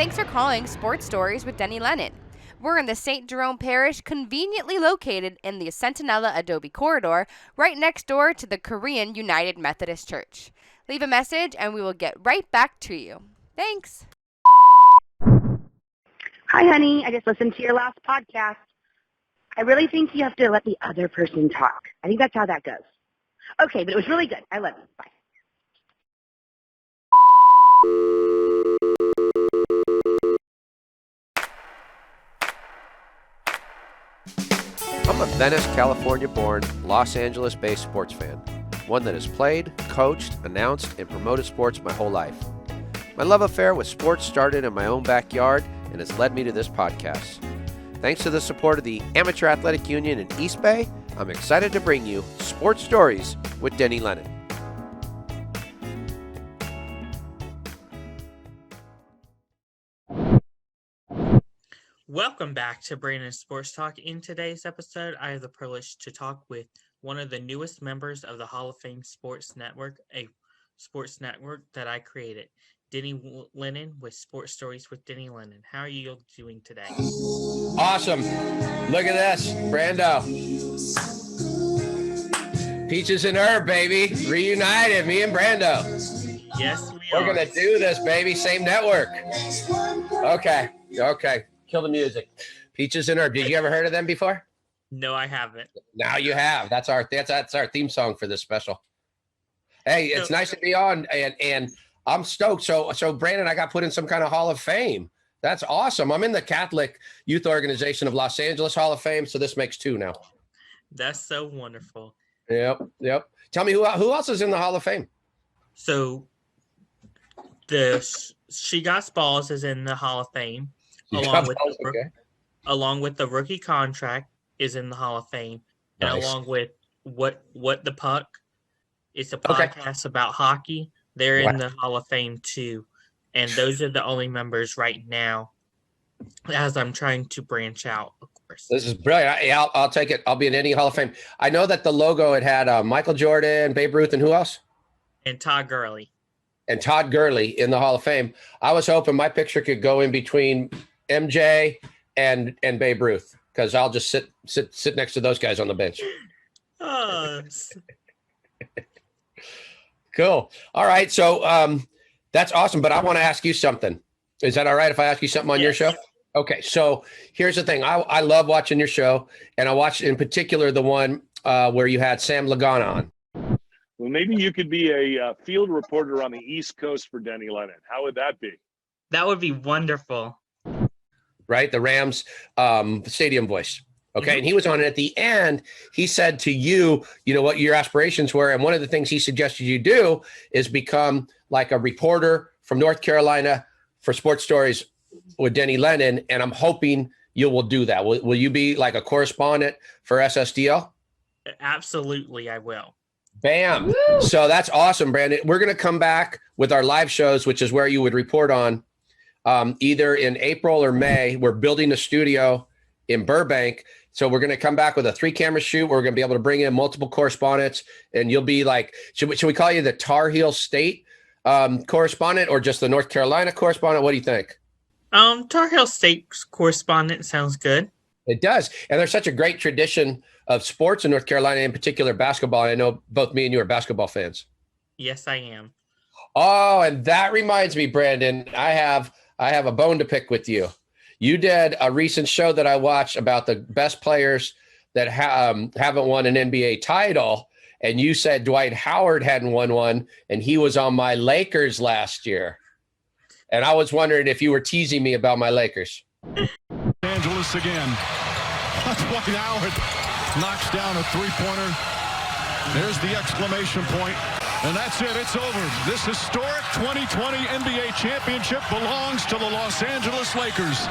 Thanks for calling Sports Stories with Denny Lennon. We're in the St. Jerome Parish, conveniently located in the Centinela Adobe Corridor, right next door to the Korean United Methodist Church. Leave a message and we will get right back to you. Thanks. Hi, honey. I just listened to your last podcast. I really think you have to let the other person talk. I think that's how that goes. Okay, but it was really good. I love you. Bye. I'm a Venice, California-born, Los Angeles-based sports fan. One that has played, coached, announced, and promoted sports my whole life. My love affair with sports started in my own backyard and has led me to this podcast. Thanks to the support of the Amateur Athletic Union in East Bay, I'm excited to bring you Sports Stories with Denny Lennon. Welcome back to Brandon Sports Talk. In today's episode, I have the privilege to talk with one of the newest members of the Hall of Fame Sports Network, a sports network that I created, Denny Lennon with Sports Stories with Denny Lennon. How are you doing today? Awesome. Look at this, Brando. Peaches and Herb, baby. Reunited, me and Brando. Yes, we are. We're going to do this, baby. Same network. Okay. Kill the music. Peaches and Herb. Did you ever heard of them before? No, I haven't. Now you have. That's our theme song for this special. Hey, it's nice to be on, and I'm stoked. So Brandon, I got put in some kind of Hall of Fame. That's awesome. I'm in the Catholic Youth Organization of Los Angeles Hall of Fame, so this makes two now. That's so wonderful. Yep. Tell me who else is in the Hall of Fame? So the She Got Balls is in the Hall of Fame. Along with the rookie contract is in the Hall of Fame, and along with what the puck, it's a podcast about hockey. They're in the Hall of Fame too, and those are the only members right now. As I'm trying to branch out, of course. This is brilliant. I'll take it. I'll be in any Hall of Fame. I know that the logo it had Michael Jordan, Babe Ruth, and who else? And Todd Gurley. And Todd Gurley in the Hall of Fame. I was hoping my picture could go in between MJ and Babe Ruth, because I'll just sit next to those guys on the bench. Cool. All right. So that's awesome. But I want to ask you something. Is that all right if I ask you something on your show? Okay. So here's the thing. I love watching your show, and I watched in particular the one where you had Sam Lagana on. Well, maybe you could be a field reporter on the East Coast for Denny Lennon. How would that be? That would be wonderful. Right? The Rams stadium voice. Okay. Mm-hmm. And he was on it at the end. He said to you, what your aspirations were. And one of the things he suggested you do is become like a reporter from North Carolina for Sports Stories with Denny Lennon. And I'm hoping you will do that. Will you be like a correspondent for SSDL? Absolutely, I will. Bam. Woo! So that's awesome, Brandon. We're going to come back with our live shows, which is where you would report on either in April or May. We're building a studio in Burbank. So we're going to come back with a 3-camera shoot. We're going to be able to bring in multiple correspondents, and you'll be like, should we call you the Tar Heel State correspondent or just the North Carolina correspondent? What do you think? Tar Heel State correspondent sounds good. It does. And there's such a great tradition of sports in North Carolina, in particular basketball. I know both me and you are basketball fans. Yes, I am. Oh, and that reminds me, Brandon, I have a bone to pick with you. You did a recent show that I watched about the best players that haven't won an NBA title. And you said Dwight Howard hadn't won one, and he was on my Lakers last year. And I was wondering if you were teasing me about my Lakers. Angeles again. Dwight Howard knocks down a three-pointer. There's the exclamation point. And that's it. It's over. This historic 2020 NBA championship belongs to the Los Angeles Lakers.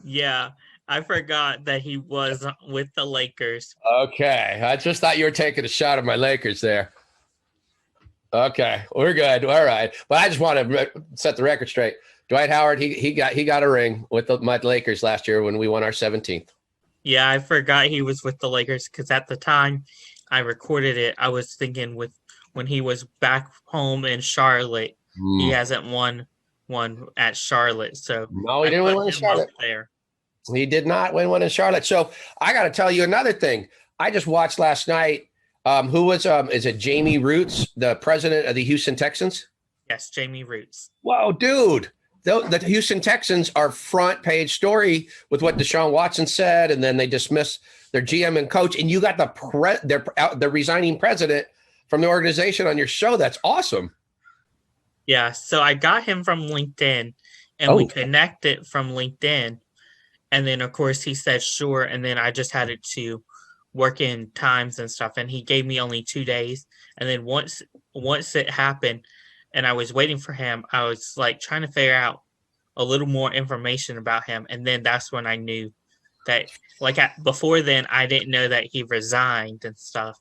Yeah, I forgot that he was with the Lakers. Okay. I just thought you were taking a shot at my Lakers there. Okay. We're good. All right. But I just want to set the record straight. Dwight Howard, he got a ring with my Lakers last year when we won our 17th. Yeah, I forgot he was with the Lakers because at the time I recorded it, I was thinking when he was back home in Charlotte, he hasn't won one at Charlotte. So No, he I didn't win put one in him Charlotte. up there. He did not win one in Charlotte. So I got to tell you another thing. I just watched last night. Who was is it Jamie Roots, the president of the Houston Texans? Yes, Jamie Roots. Whoa, dude. The Houston Texans are front page story with what Deshaun Watson said, and then they dismiss their GM and coach, and you got the resigning president from the organization on your show. That's awesome. Yeah, so I got him from LinkedIn, and we connected from LinkedIn, and then of course he said sure, and then I just had it to work in times and stuff, and he gave me only 2 days, and then once it happened, and I was waiting for him, I was like trying to figure out a little more information about him, and then that's when I knew that. Before then, I didn't know that he resigned and stuff.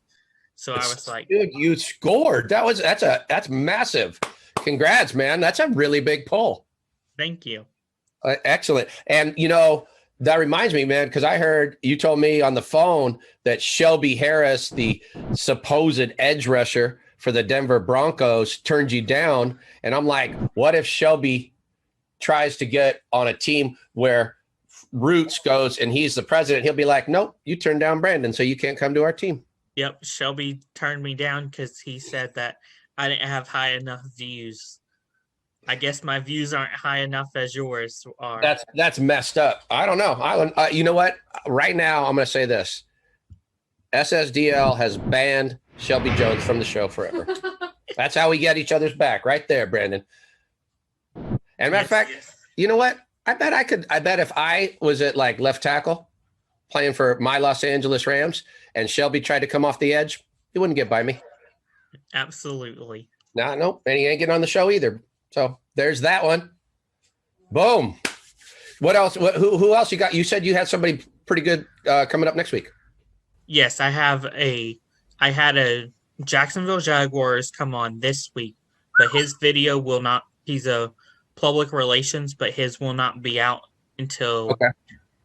So I was like, dude, you scored. That's massive. Congrats, man. That's a really big pull. Thank you. Excellent. And, that reminds me, man, because I heard you told me on the phone that Shelby Harris, the supposed edge rusher for the Denver Broncos, turned you down. And I'm like, what if Shelby tries to get on a team where Roots goes and he's the president? He'll be like, nope, you turned down Brandon, so you can't come to our team. Yep, Shelby turned me down because he said that I didn't have high enough views. I guess my views aren't high enough as yours are. That's messed up. I don't know. You know what? Right now, I'm going to say this. SSDL has banned Shelby Jones from the show forever. That's how we get each other's back, right there, Brandon. And matter of fact, you know what? I bet if I was at like left tackle playing for my Los Angeles Rams and Shelby tried to come off the edge, he wouldn't get by me. Absolutely. No, and he ain't getting on the show either. So there's that one. Boom. What else? Who else you got? You said you had somebody pretty good coming up next week. Yes, I had a Jacksonville Jaguars come on this week, but his video will not. He's a public relations, but his will not be out until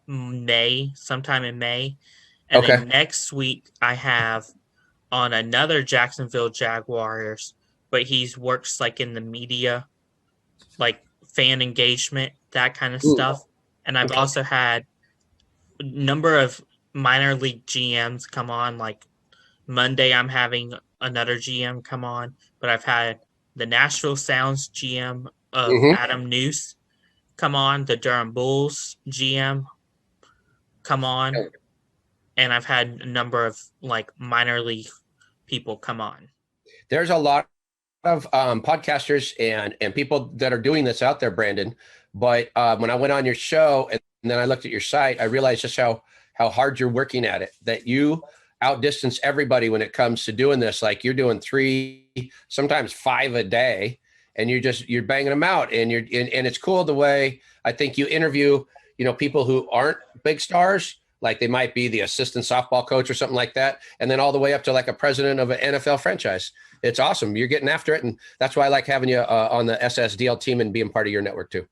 May, sometime in May. And then next week I have on another Jacksonville Jaguars, but he works like in the media, like fan engagement, that kind of stuff. And I've also had a number of minor league GMs come on. Like Monday, I'm having another GM come on, but I've had the Nashville Sounds GM of Adam Noose come on, the Durham Bulls GM come on, and I've had a number of like minor league people come on. There's a lot of podcasters and people that are doing this out there, Brandon. But when I went on your show and then I looked at your site, I realized just how hard you're working at it, that you outdistance everybody when it comes to doing this. Like you're doing 3, sometimes 5 a day, and you're banging them out. And and it's cool the way I think you interview, people who aren't big stars, like they might be the assistant softball coach or something like that. And then all the way up to like a president of an NFL franchise. It's awesome. You're getting after it. And that's why I like having you on the SSDL team and being part of your network too.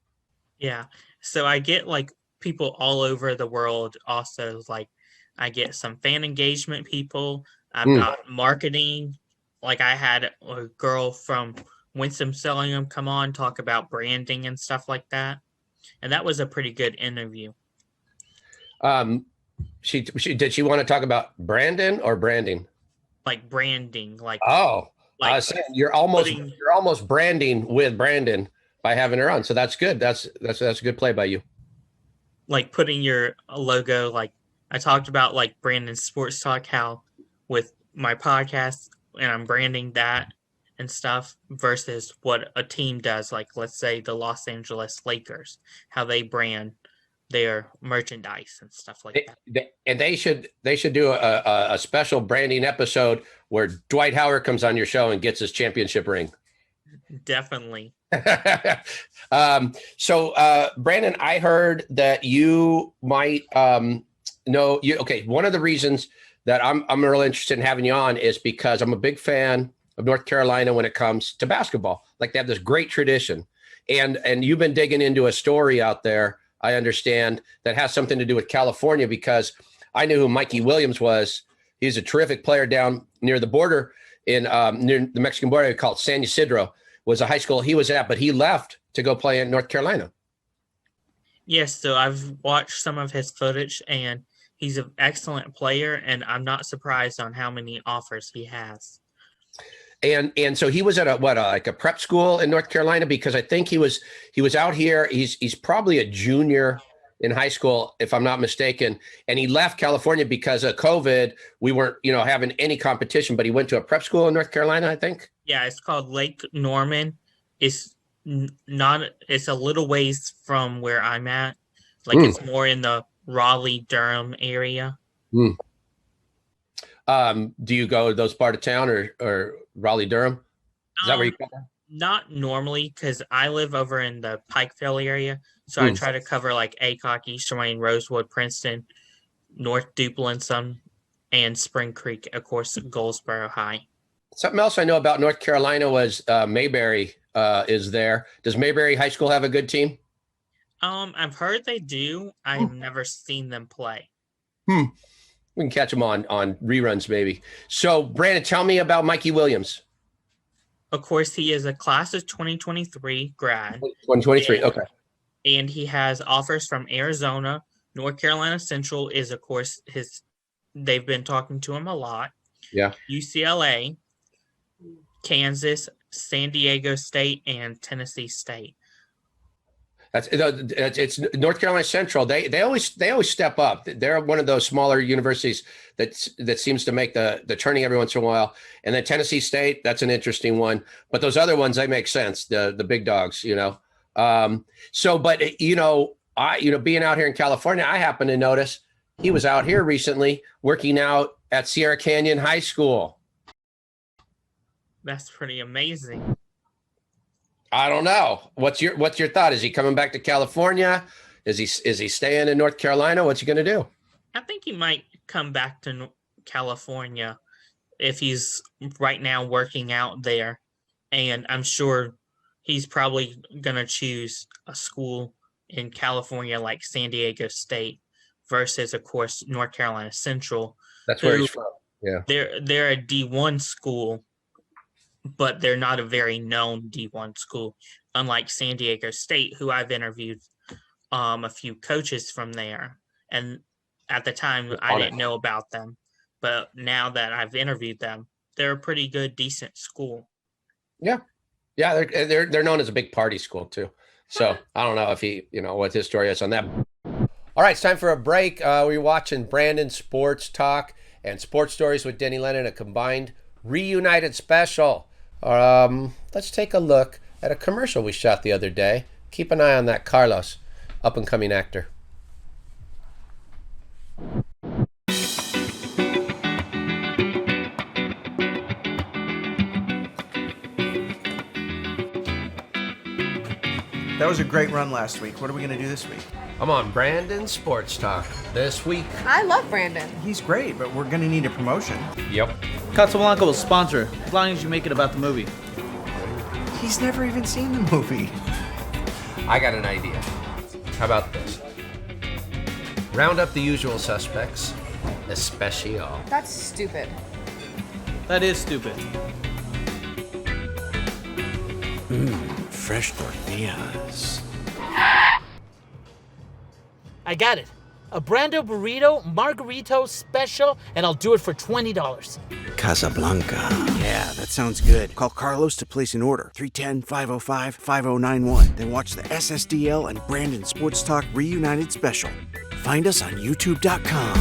Yeah. So I get like people all over the world. Also, like I get some fan engagement people. I've got marketing. Like I had a girl from Winston-Salem come on, talk about branding and stuff like that. And that was a pretty good interview. She did she want to talk about Brandon or branding? Like branding, like I was saying you're almost branding with Brandon by having her on. So that's good. That's a good play by you. Like putting your logo, like I talked about like Brandon Sports Talk, how with my podcast and I'm branding that and stuff versus what a team does. Like let's say the Los Angeles Lakers, how they brand their merchandise and stuff like that. And they should do a special branding episode where Dwight Howard comes on your show and gets his championship ring. Definitely. So Brandon, I heard that you might know you. Okay, one of the reasons that I'm really interested in having you on is because I'm a big fan of North Carolina when it comes to basketball. Like they have this great tradition, and you've been digging into a story out there, I understand, that has something to do with California, because I knew who Mikey Williams was. He's a terrific player down near the border in near the Mexican border called San Ysidro, was a high school he was at, but he left to go play in North Carolina. Yes, so I've watched some of his footage, and he's an excellent player, and I'm not surprised on how many offers he has. And so he was at like a prep school in North Carolina, because I think he was out here. He's probably a junior in high school, if I'm not mistaken. And he left California because of COVID. We weren't, having any competition, but he went to a prep school in North Carolina, I think. Yeah, it's called Lake Norman. It's it's a little ways from where I'm at. It's more in the Raleigh-Durham area. Do you go to those part of town or Raleigh-Durham? Is that where you come from? Not normally, because I live over in the Pikeville area. So I try to cover like Aycock, Eastern Wayne, Rosewood, Princeton, North Duplin, some, and Spring Creek, of course, Goldsboro High. Something else I know about North Carolina was Mayberry is there. Does Mayberry High School have a good team? I've heard they do. I've never seen them play. We can catch them on reruns maybe. So, Brandon, tell me about Mikey Williams. Of course, he is a class of 2023 grad. 2023, okay. And he has offers from Arizona. North Carolina Central is, of course, they've been talking to him a lot. Yeah. UCLA, Kansas, San Diego State, and Tennessee State. It's North Carolina Central. They always step up. They're one of those smaller universities that seems to make the turning every once in a while. And then Tennessee State, that's an interesting one. But those other ones, they make sense. The big dogs, But being out here in California, I happen to notice he was out here recently working out at Sierra Canyon High School. That's pretty amazing. I don't know. What's your thought? Is he coming back to California? Is he staying in North Carolina? What's he going to do? I think he might come back to California if he's right now working out there. And I'm sure he's probably going to choose a school in California like San Diego State versus, of course, North Carolina Central. That's where he's from. Yeah. They're a D1 school, but they're not a very known D1 school, unlike San Diego State, who I've interviewed a few coaches from there. And at the time, I didn't know about them. But now that I've interviewed them, they're a pretty good, decent school. Yeah. Yeah, they're known as a big party school, too. So I don't know if what his story is on that. All right, it's time for a break. We're watching Brandon Sports Talk and Sports Stories with Denny Lennon, a combined reunited special. Let's take a look at a commercial we shot the other day. Keep an eye on that Carlos, up-and-coming actor. That was a great run last week. What are we going to do this week? I'm on Brandon Sports Talk this week. I love Brandon. He's great, but we're going to need a promotion. Yep. Casablanca will sponsor, as long as you make it about the movie. He's never even seen the movie. I got an idea. How about this? Round up the usual suspects, especial. That's stupid. That is stupid. Fresh tortillas. I got it. A Brando burrito, margarito special, and I'll do it for $20. Casablanca. Yeah, that sounds good. Call Carlos to place an order. 310-505-5091. Then watch the SSDL and Brandon Sports Talk Reunited Special. Find us on YouTube.com.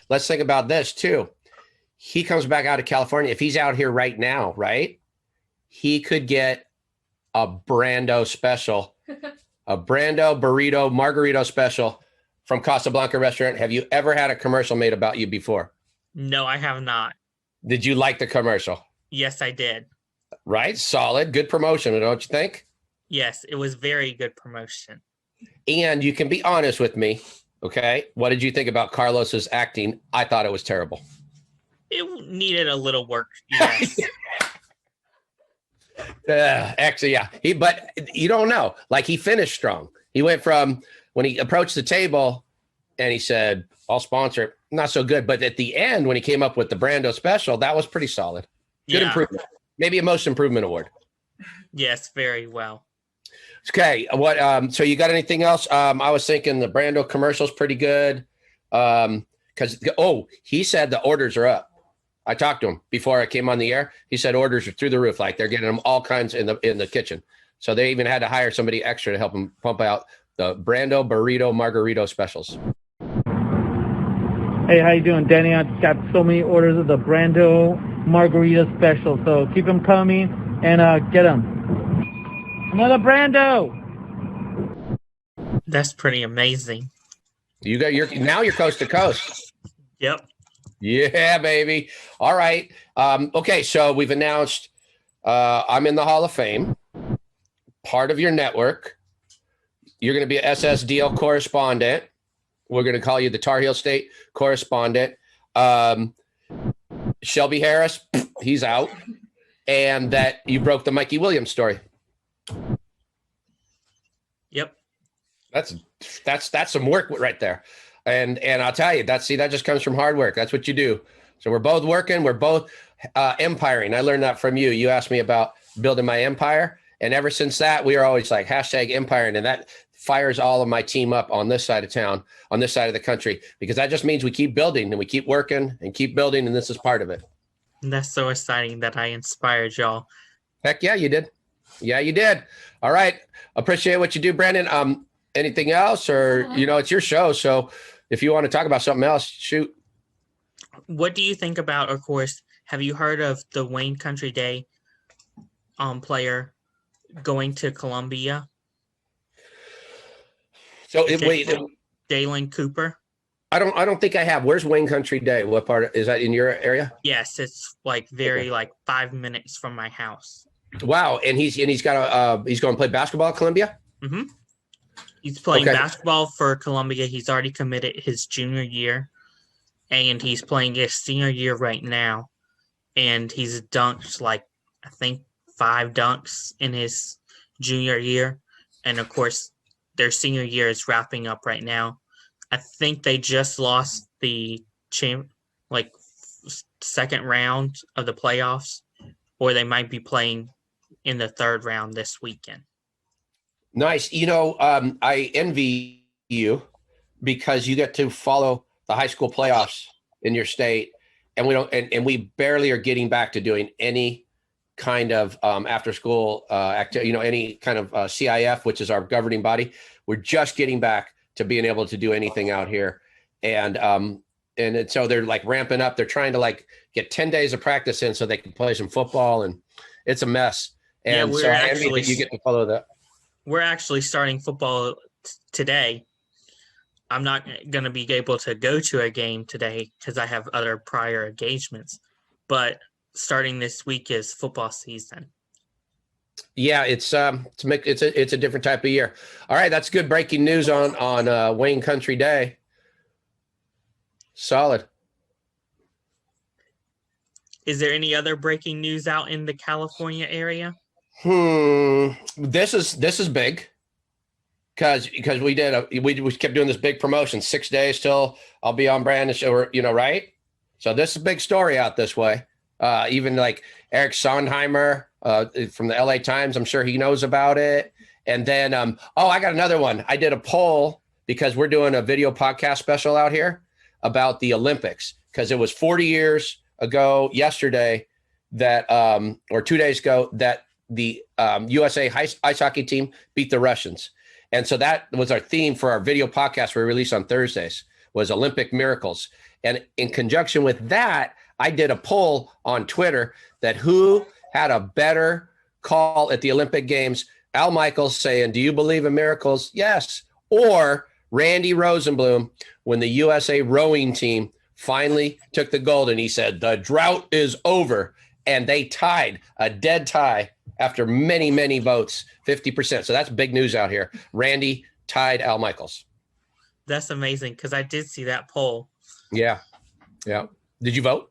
Let's think about this, too. He comes back out of California. If he's out here right now, right, he could get a Brando special, a Brando burrito margarito special from Casablanca Restaurant. Have you ever had a commercial made about you before? No, I have not. Did you like the commercial? Yes, I did. Right? Solid. Good promotion, don't you think? Yes, it was very good promotion. And you can be honest with me, okay? What did you think about Carlos's acting? I thought it was terrible. It needed a little work, yes. Actually, yeah. But you don't know. Like, he finished strong. He went from when he approached the table and he said, I'll sponsor it. Not so good. But at the end, when he came up with the Brando special, that was pretty solid. Good improvement. Maybe a most improvement award. Yes, very well. Okay. What? So you got anything else? I was thinking the Brando commercial's pretty good. Because he said the orders are up. I talked to him before I came on the air. He said orders are through the roof. Like they're getting them all kinds in the kitchen. So they even had to hire somebody extra to help them pump out the Brando burrito margarito specials. Hey, how you doing, Danny? I just got so many orders of the Brando margarita special, so keep them coming and get them. Another Brando. That's pretty amazing. You're coast to coast. Yep. Yeah, baby. All right. Okay, so we've announced I'm in the Hall of Fame. Part of your network. You're going to be an SSDL correspondent. We're going to call you the Tar Heel State correspondent. Shelby Harris, he's out. And that you broke the Mikey Williams story. Yep. That's some work right there. And I'll tell you, that just comes from hard work. That's what you do. So we're both working. We're both empiring. I learned that from you. You asked me about building my empire. And ever since that, we are always like #empiring. And that fires all of my team up on this side of town, on this side of the country, because that just means we keep building and we keep working and keep building. And this is part of it. And that's so exciting that I inspired y'all. Heck yeah, you did. Yeah, you did. All right. Appreciate what you do, Brandon. Anything else, or, it's your show. So if you want to talk about something else, shoot. What do you think about, of course, have you heard of the Wayne Country Day player going to Columbia? So wait, Dalen Cooper. I don't think I have. Where's Wayne Country Day? What part is that in your area? Yes, it's like 5 minutes from my house. Wow, and he's going to play basketball at Columbia? Mm-hmm. He's playing basketball for Columbia. He's already committed his junior year, and he's playing his senior year right now. And he's dunked I think 5 dunks in his junior year. And of course, their senior year is wrapping up right now. I think they just lost the second round of the playoffs, or they might be playing in the third round this weekend. Nice. I envy you because you get to follow the high school playoffs in your state, and we barely are getting back to doing any kind of after school activity, any kind of CIF, which is our governing body. We're just getting back to being able to do anything out here. And so they're ramping up. They're trying to get 10 days of practice in so they can play some football, and it's a mess. And so I envy that you get to follow that. We're actually starting football today. I'm not going to be able to go to a game today because I have other prior engagements. But starting this week is football season. Yeah, it's a different type of year. All right, that's good breaking news on Wayne Country Day. Solid. Is there any other breaking news out in the California area? This is big because we kept doing this big promotion, 6 days till I'll be on Brandon show, right? So this is a big story out this way. Even Eric Sondheimer from the LA Times, I'm sure he knows about it. And then, I got another one. I did a poll because we're doing a video podcast special out here about the Olympics, because it was 40 years ago yesterday that, or 2 days ago, that the USA ice hockey team beat the Russians. And so that was our theme for our video podcast we release on Thursdays, was Olympic miracles. And in conjunction with that, I did a poll on Twitter that who had a better call at the Olympic Games, Al Michaels saying, "Do you believe in miracles?" Yes. Or Randy Rosenblum, when the USA rowing team finally took the gold and he said, "The drought is over." And they tied, a dead tie, after many, many votes, 50%. So that's big news out here. Randy tied Al Michaels. That's amazing, because I did see that poll. Yeah. Did you vote?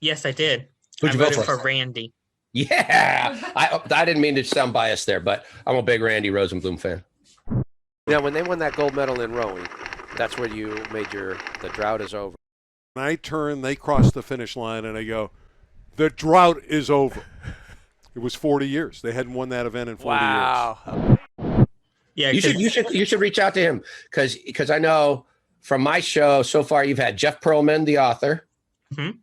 Yes, I did. Who'd you vote for Randy. Yeah. I didn't mean to sound biased there, but I'm a big Randy Rosenblum fan. Yeah, when they won that gold medal in rowing, that's where you made the drought is over. I turn, they cross the finish line, and I go, "The drought is over." It was 40 years. They hadn't won that event in 40 years. Wow. Yeah, You should reach out to him because I know from my show so far you've had Jeff Pearlman, the author. Mhm.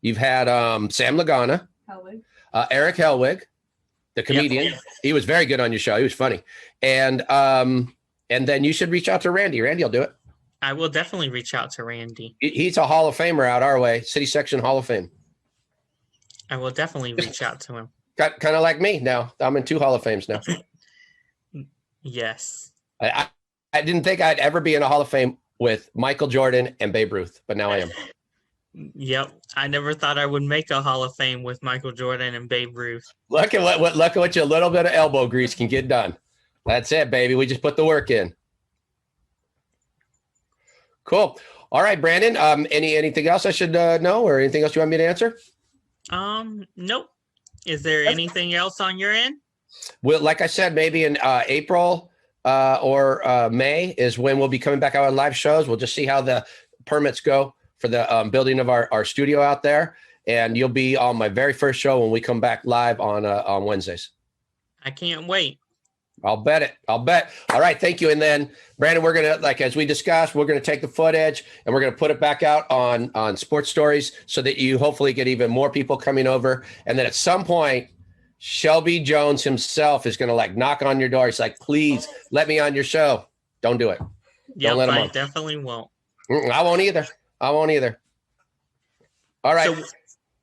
You've had Sam Lagana, Eric Helwig, the comedian. Yep. He was very good on your show. He was funny. And then you should reach out to Randy. Randy will do it. I will definitely reach out to Randy. He's a Hall of Famer out our way, City Section Hall of Fame. I will definitely reach out to him. Kind of like me now. I'm in 2 Hall of Fames now. Yes. I didn't think I'd ever be in a Hall of Fame with Michael Jordan and Babe Ruth, but now I am. Yep. I never thought I would make a Hall of Fame with Michael Jordan and Babe Ruth. Look at what your little bit of elbow grease can get done. That's it, baby. We just put the work in. Cool. All right, Brandon. Anything else I should know, or anything else you want me to answer? Nope. Is there anything else on your end? Well, like I said, maybe in April or May is when we'll be coming back out on live shows. We'll just see how the permits go for the building of our studio out there. And you'll be on my very first show when we come back live on Wednesdays. I can't wait. I'll bet it. All right. Thank you. And then, Brandon, we're going to, as we discussed, we're going to take the footage and we're going to put it back out on Sports Stories so that you hopefully get even more people coming over. And then at some point, Shelby Jones himself is going to knock on your door. He's like, please let me on your show. Don't do it. Yeah, Don't let him I on. definitely won't. I won't either. All right. So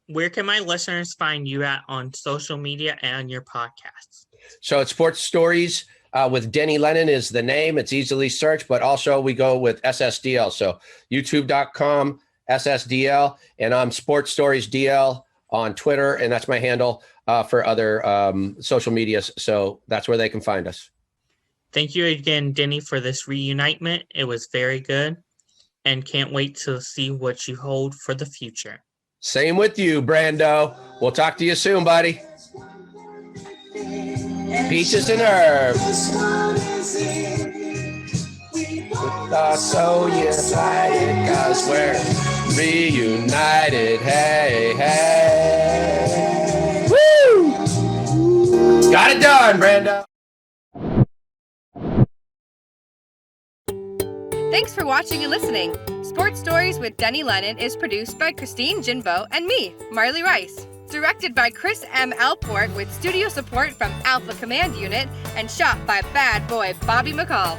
where can my listeners find you at on social media and your podcasts? So it's Sports Stories with Denny Lennon is the name. It's easily searched, but also we go with SSDL. So youtube.com, SSDL, and I'm Sports Stories DL on Twitter, and that's my handle for other social medias. So that's where they can find us. Thank you again, Denny, for this reunitement. It was very good, and can't wait to see what you hold for the future. Same with you, Brando. We'll talk to you soon, buddy. Peaches and herbs. We thought so united, 'cause we're reunited. Hey, hey. Woo! Got it done, Brando. Thanks for watching and listening. Sports Stories with Denny Lennon is produced by Christine Jinbo and me, Marley Rice. Directed by Chris M. Alport with studio support from Alpha Command Unit and shot by bad boy Bobby McCall.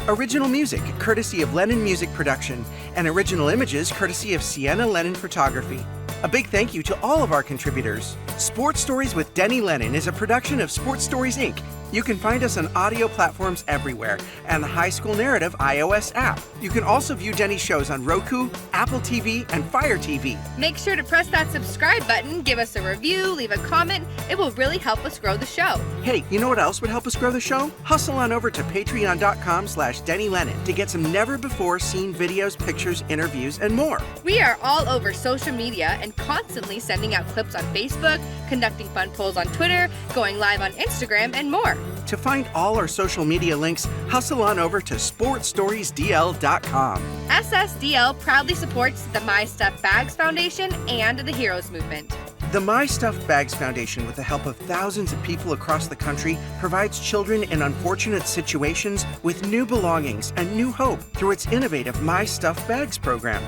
Original music courtesy of Lennon Music Production and original images courtesy of Sienna Lennon Photography. A big thank you to all of our contributors. Sports Stories with Denny Lennon is a production of Sports Stories, Inc. You can find us on audio platforms everywhere and the High School Narrative iOS app. You can also view Denny's shows on Roku, Apple TV, and Fire TV. Make sure to press that subscribe button, give us a review, leave a comment. It will really help us grow the show. Hey, you know what else would help us grow the show? Hustle on over to patreon.com/Denny Lennon to get some never-before-seen videos, pictures, interviews, and more. We are all over social media and constantly sending out clips on Facebook, conducting fun polls on Twitter, going live on Instagram, and more. To find all our social media links, hustle on over to sportstoriesdl.com. SSDL proudly supports the My Stuff Bags Foundation and the Heroes Movement. The My Stuffed Bags Foundation, with the help of thousands of people across the country, provides children in unfortunate situations with new belongings and new hope through its innovative My Stuffed Bags program.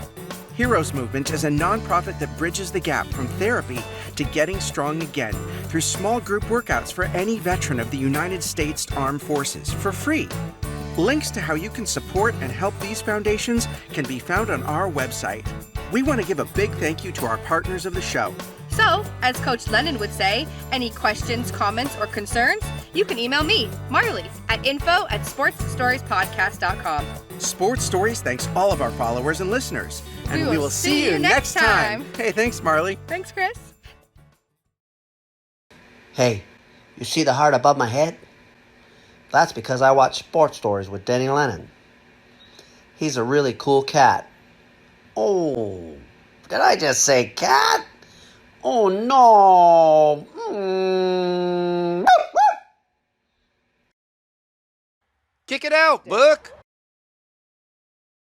Heroes Movement is a nonprofit that bridges the gap from therapy to getting strong again through small group workouts for any veteran of the United States Armed Forces for free. Links to how you can support and help these foundations can be found on our website. We want to give a big thank you to our partners of the show. So, as Coach Lennon would say, any questions, comments, or concerns, you can email me, Marley, at info@sportsstoriespodcast.com. Sports Stories thanks all of our followers and listeners. And we will see you next time. Hey, thanks, Marley. Thanks, Chris. Hey, you see the heart above my head? That's because I watch Sports Stories with Denny Lennon. He's a really cool cat. Oh, did I just say cat? Oh no. Kick it out, Book.